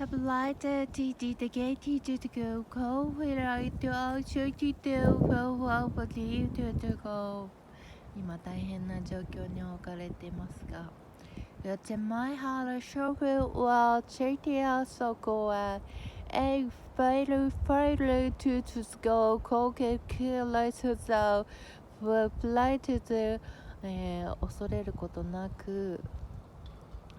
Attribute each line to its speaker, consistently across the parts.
Speaker 1: have lighted the gate to go cold where I do show you do for you to go 今大変な状況に置かれていますが Yet in my heart show will check out so go a failure to go cold kill light to the flight to 恐れることなく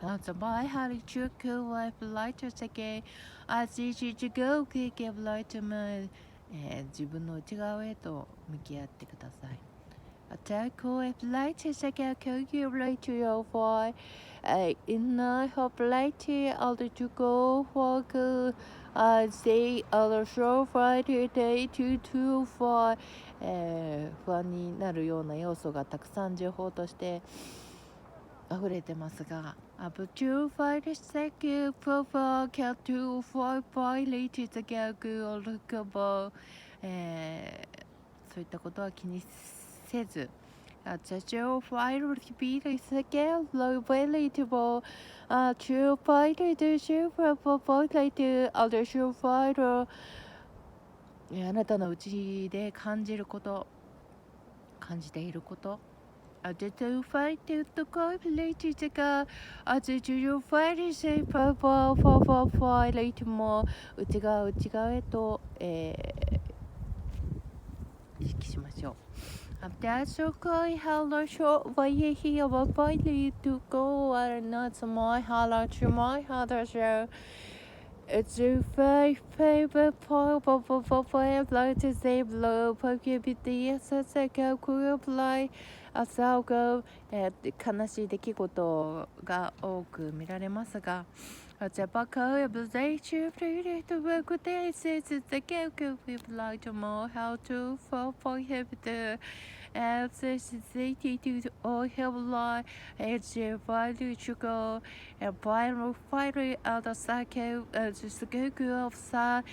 Speaker 1: As my heart took life light again, as easy to go, give light to my 自分の内側へと向き合ってください。Attack if light is again, can you light to your voice? In I hope light other to go for good. I say other show Friday day to for 不安になるような要素がたくさん情報として溢れてますが Up to fight a second for cat to for violated the gag or lookable そういったことは気にせず At a show fight speed is again low relatable to fight the show for violated other show fighter あなたのうちで感じること感じていることAs you fight to calculate the car, as you fight to say for later more 内側へと、意識しましょう。That's okay, how short way here, but finally to go, or not my heart to my heart show. It's a favorite part of like to save love, the essence of apply. 朝が、悲しい出来事が多く見られますが As a backer of the chief to work days is the game we like to know how to for him to as the city to all have life as a value to go and final fire out the cycle as the school of side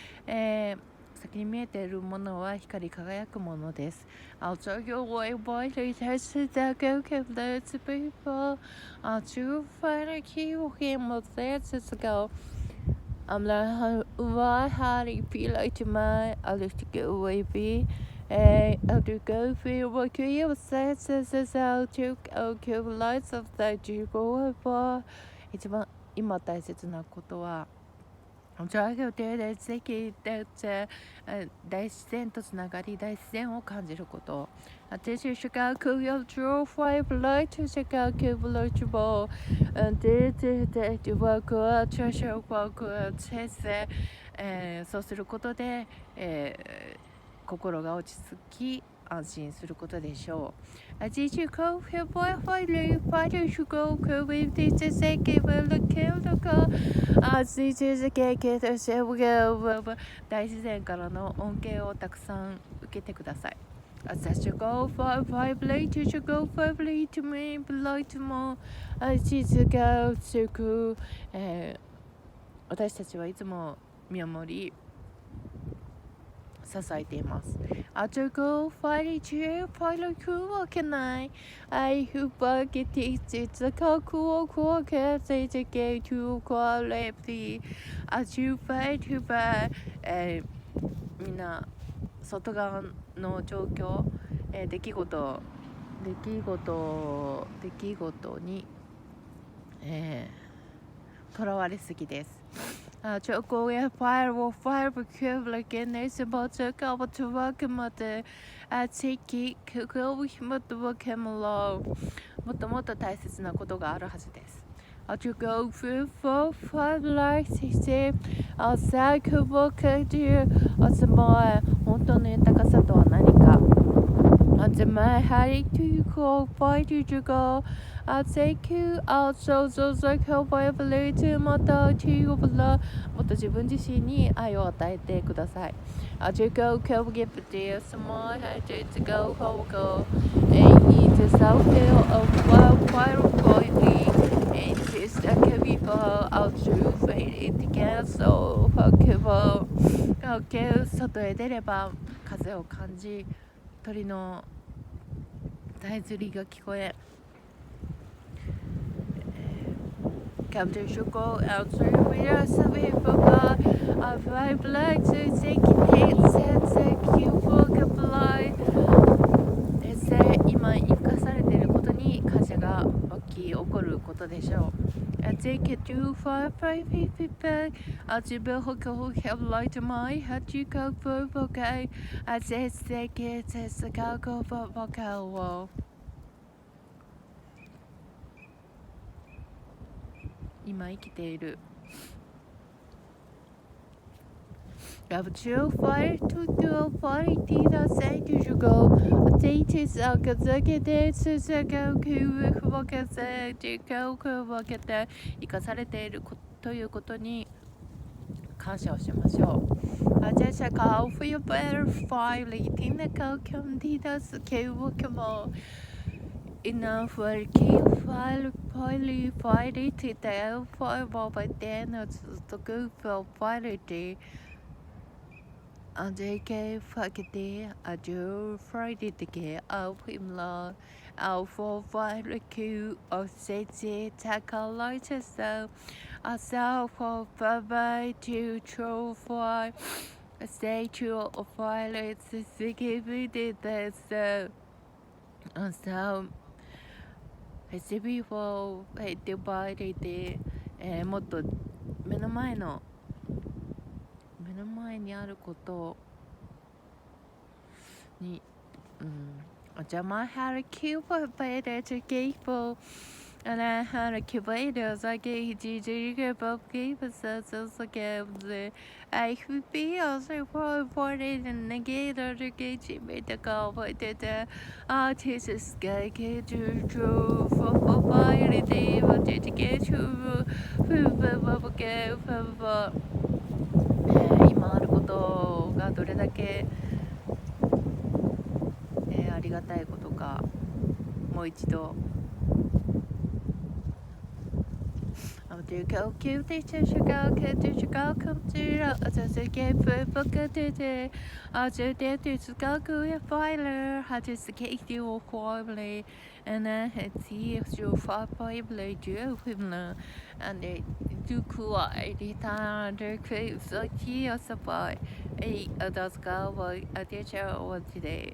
Speaker 1: 先に見えているものは光り輝くものです。I'll tell you why it has to go give those people to find a key for him of let's go. I'm like why how do you feel like to my I'll just go away be I'll to go feel what you said says out to give lights of that you go for 一番今大切なことは大自然とつながり大自然を感じること私が空よ超ファイブライトしかキブライトボーでワークはチャーシャーワークは先生そうすることで、心が落ち着き安心することでしょう。As you go, here boy, finally, father should go, with this is a give a kill the car. As this is a get a shall go. 大自然からの恩恵をたくさん受けてください。As I should go, five later should go, five later me, light more. As you go, to go. 私たちはいつも見守り支えています。After go fight you, pilot crew, what can I who bucket it's a cool cat, say the gate to call lefty. As you fight to buy, みんな外側の状況、出来事に、とらわれすぎです。Choco and fire will fire because like an ace about to go to work mother. I take it, go with mother work him alone. もっともっと大切なことがあるはずです。To go through 4-5 lives, he said, outside could walk at you. 本当の豊かさとは何か。As my heart to go, why did you go? I take you out so like how I believe to matter to you love もっと自分自身に愛を与えてください As you go, can give this my heart to go, go And it's a self-care of wildfire quietly And it's like a people out to fade it again so fuckable Okay, 外へ出れば風を感じ鳥のさえずりが聞こえ Come to go out with us, people. I would like to take it and thank you for the apply. 今生かされていることに感謝が起こることでしょう。I take it to five people. As you who have light my heart, you go for vocal. I just take it as a go for vocal. 今生きている。Love to fire to do party that say to go. Date is a good day to go to work as a go work at 生かされているということに感謝をしましょう。I just call for your better fire, letting the call come to us, work more. Enough for keep file, file it down for over then to go for quality. And they gave Friday, I do Friday to get out him long. Out for fire queue of city, tackle light as so. I saw for Baba to troll for a statue of violence, to give it that so. And so, it's before I divided it, もっと目の前にあることに、じゃあmy heart keep better to keep and I had a cubator as I gave GG above gave us so gave I could be also for it and negator to get me the call but the artist guy get to draw for fire day but to get to今あることがどれだけ、ありがたいことかもう一度to go cute to Chicago to Chicago come to the game for book today. I just did to Chicago a filer had to skate you formally and I had see you far probably do him and they do cool I return the crave so he supply a others go I teacher one today.